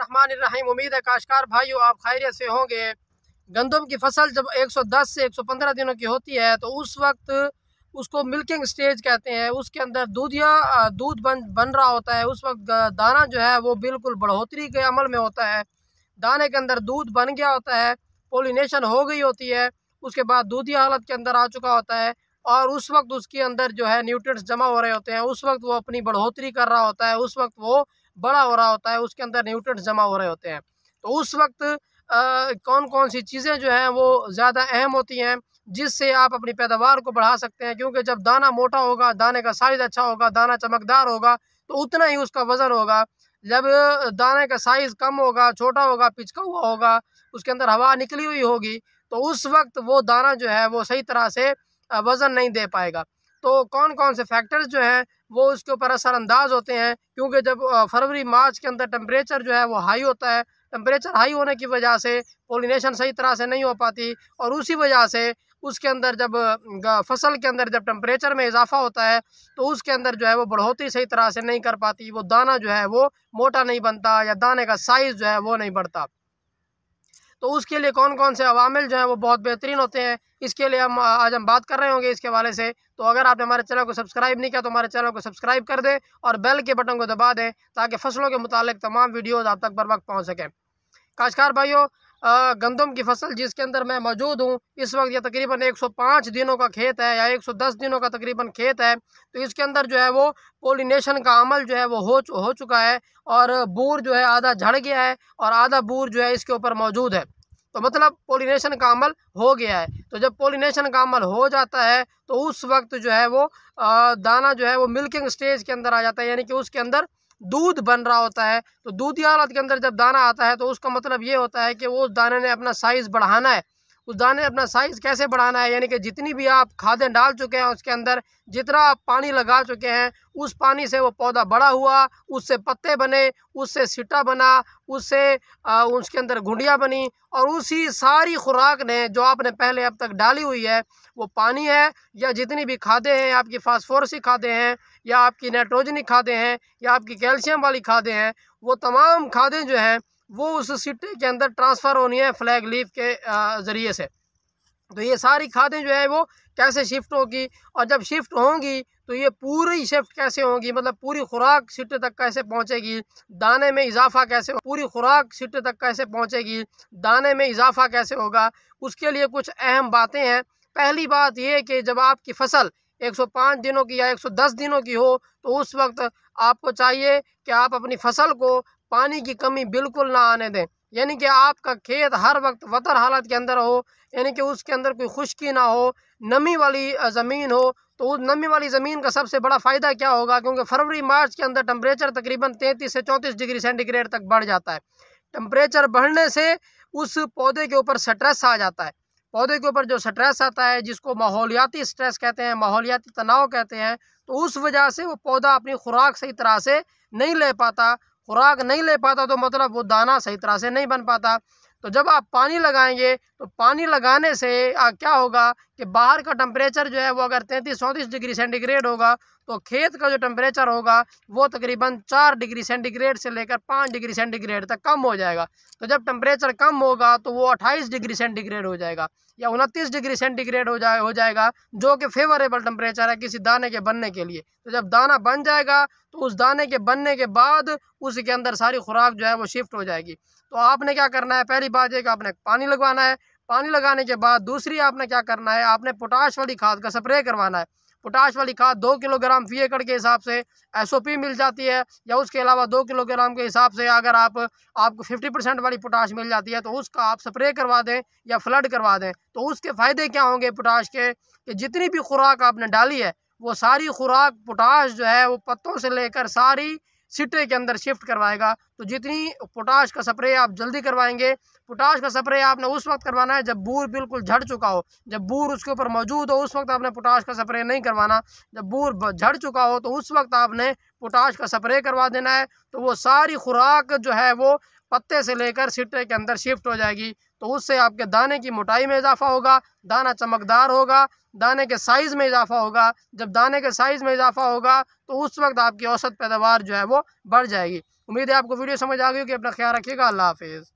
बिस्मिल्लाहिर्रहमानिर्रहीम। उम्मीद है काश्तकार भाइयों आप खैरियत से होंगे। गंदम की फसल जब 110 से 115 दिनों की होती है तो उस वक्त उसको मिल्किंग स्टेज कहते हैं। उसके अंदर दूध बन रहा होता है। उस वक्त दाना जो है वो बिल्कुल बढ़ोतरी के अमल में होता है। दाने के अंदर दूध बन गया होता है, पोलिनेशन हो गई होती है, उसके बाद दूधी हालत के अंदर आ चुका होता है और उस वक्त उसके अंदर जो है न्यूट्रिएंट्स जमा हो रहे होते हैं। उस वक्त वो अपनी बढ़ोतरी कर रहा होता है, उस वक्त वो बड़ा हो रहा होता है, उसके अंदर न्यूट्रिएंट्स जमा हो रहे होते हैं। तो उस वक्त कौन कौन सी चीज़ें जो हैं वो ज़्यादा अहम होती हैं जिससे आप अपनी पैदावार को बढ़ा सकते हैं। क्योंकि जब दाना मोटा होगा, दाने का साइज़ अच्छा होगा, दाना चमकदार होगा तो उतना ही उसका वज़न होगा। जब दाने का साइज़ कम होगा, छोटा होगा, पिचका हुआ होगा, उसके अंदर हवा निकली हुई होगी तो उस वक्त वो दाना जो है वो सही तरह से वज़न नहीं दे पाएगा। तो कौन कौन से फैक्टर्स जो हैं वो उसके ऊपर असरअंदाज होते हैं। क्योंकि जब फरवरी मार्च के अंदर टेम्परेचर जो है वो हाई होता है, टेम्परेचर हाई होने की वजह से पोलिनेशन सही तरह से नहीं हो पाती और उसी वजह से उसके अंदर जब फसल के अंदर जब टेम्परेचर में इजाफा होता है तो उसके अंदर जो है वो बढ़ोतरी सही तरह से नहीं कर पाती, वो दाना जो है वो मोटा नहीं बनता या दाने का साइज़ जो है वो नहीं बढ़ता। तो उसके लिए कौन कौन से अवामिल जो हैं वो बहुत बेहतरीन होते हैं, इसके लिए आज हम बात कर रहे होंगे इसके हवाले से। तो अगर आपने हमारे चैनल को सब्सक्राइब नहीं किया तो हमारे चैनल को सब्सक्राइब कर दें और बेल के बटन को दबा दें ताकि फसलों के मुतालिक तमाम वीडियोज़ आप तक बर वक्त पहुँच सकें। काश्तकार भाइयों, गंदम की फसल जिसके अंदर मैं मौजूद हूँ इस वक्त ये तकरीबन 105 दिनों का खेत है या 110 दिनों का तकरीबन खेत है। तो इसके अंदर जो है वो पोलिनेशन का अमल जो है वो हो चुका है और बूर जो है आधा झड़ गया है और आधा बूर जो है इसके ऊपर मौजूद है। तो मतलब पोलिनेशन का अमल हो गया है। तो जब पोलिनेशन का अमल हो जाता है तो उस वक्त जो है वो दाना जो है वो मिल्किंग स्टेज के अंदर आ जाता है, यानी कि उसके अंदर दूध बन रहा होता है। तो दूधी हालत के अंदर जब दाना आता है तो उसका मतलब ये होता है कि वो उस दाने ने अपना साइज़ बढ़ाना है। उस दाने ने अपना साइज़ कैसे बढ़ाना है, यानी कि जितनी भी आप खादें डाल चुके हैं उसके अंदर, जितना आप पानी लगा चुके हैं उस पानी से वो पौधा बड़ा हुआ, उससे पत्ते बने, उससे सिटा बना, उससे उसके अंदर घुंडियाँ बनी और उसी सारी खुराक ने जो आपने पहले अब तक डाली हुई है वो पानी है या जितनी भी खादें हैं, आपकी फास्फोरसी खादें हैं या आपकी नाइट्रोजनिक खादें हैं या आपकी कैल्शियम वाली खादें हैं, वो तमाम खादें जो हैं वो उस सिट्टे के अंदर ट्रांसफ़र होनी है फ्लैग लीफ के ज़रिए से। तो ये सारी खादें जो है वो कैसे शिफ्ट होगी और जब शिफ्ट होंगी तो ये पूरी शिफ्ट कैसे होगी, मतलब पूरी खुराक सिट्टे तक कैसे पहुंचेगी, दाने में इजाफा कैसे, पूरी खुराक सिट्टे तक कैसे पहुंचेगी, दाने में इजाफा कैसे होगा, उसके लिए कुछ अहम बातें हैं। पहली बात ये कि जब आपकी फसल 105 दिनों की या 110 दिनों की हो तो उस वक्त आपको चाहिए कि आप अपनी फसल को पानी की कमी बिल्कुल ना आने दें। यानी कि आपका खेत हर वक्त वतर हालत के अंदर हो, यानी कि उसके अंदर कोई खुश्की ना हो, नमी वाली ज़मीन हो। तो उस नमी वाली ज़मीन का सबसे बड़ा फ़ायदा क्या होगा, क्योंकि फरवरी मार्च के अंदर टेम्परेचर तकरीबन 33 से 34 डिग्री सेंटीग्रेड तक बढ़ जाता है। टेम्परेचर बढ़ने से उस पौधे के ऊपर स्ट्रेस आ जाता है। पौधे के ऊपर जो स्ट्रेस आता है जिसको माहौलियाती स्ट्रेस कहते हैं, माहौलियाती तनाव कहते हैं, तो उस वजह से वो पौधा अपनी खुराक सही तरह से नहीं ले पाता। खुराक नहीं ले पाता तो मतलब वो दाना सही तरह से नहीं बन पाता। तो जब आप पानी लगाएंगे तो पानी लगाने से क्या होगा कि बाहर का टेम्परेचर जो है वो अगर 33-34 डिग्री सेंटीग्रेड होगा तो खेत का जो टेम्परेचर होगा वो तकरीबन 4 डिग्री सेंटीग्रेड से लेकर 5 डिग्री सेंटीग्रेड तक कम हो जाएगा। तो जब टेम्परेचर कम होगा तो वो 28 डिग्री सेंटीग्रेड हो जाएगा या 29 डिग्री सेंटीग्रेड हो जाएगा, जो कि फेवरेबल टेम्परेचर है किसी दाने के बनने के लिए। तो जब दाना बन जाएगा तो उस दाने के बनने के बाद उसके अंदर सारी खुराक जो है वो शिफ्ट हो जाएगी। तो आपने क्या करना है, पहली बात ये कि आपने पानी लगवाना है। पानी लगाने के बाद दूसरी आपने क्या करना है, आपने पोटाश वाली खाद का स्प्रे करवाना है। पोटाश वाली खाद 2 किलोग्राम फी एकड़ के हिसाब से SOP मिल जाती है या उसके अलावा 2 किलोग्राम के हिसाब से अगर आपको 50% वाली पोटाश मिल जाती है तो उसका आप स्प्रे करवा दें या फ्लड करवा दें। तो उसके फ़ायदे क्या होंगे पोटाश के, कि जितनी भी खुराक आपने डाली है वो सारी खुराक पोटाश जो है वो पत्तों से लेकर सारी सिट्टे के अंदर शिफ्ट करवाएगा। तो जितनी पोटाश का स्प्रे आप जल्दी करवाएंगे, पोटाश का स्प्रे आपने उस वक्त करवाना है जब बूर बिल्कुल झड़ चुका हो, जब बूर उसके ऊपर मौजूद हो उस वक्त आपने पोटाश का स्प्रे नहीं करवाना। जब बूर झड़ चुका हो तो उस वक्त आपने पोटाश का स्प्रे करवा देना है। तो वो सारी खुराक जो है वो पत्ते से लेकर सिट्टे के अंदर शिफ्ट हो जाएगी। तो उससे आपके दाने की मोटाई में इजाफा होगा, दाना चमकदार होगा, दाने के साइज़ में इजाफा होगा। जब दाने के साइज़ में इजाफा होगा तो उस वक्त आपकी औसत पैदावार जो है वो बढ़ जाएगी। उम्मीद है आपको वीडियो समझ आ गई कि अपना ख्याल रखिएगा। अल्लाह हाफिज़।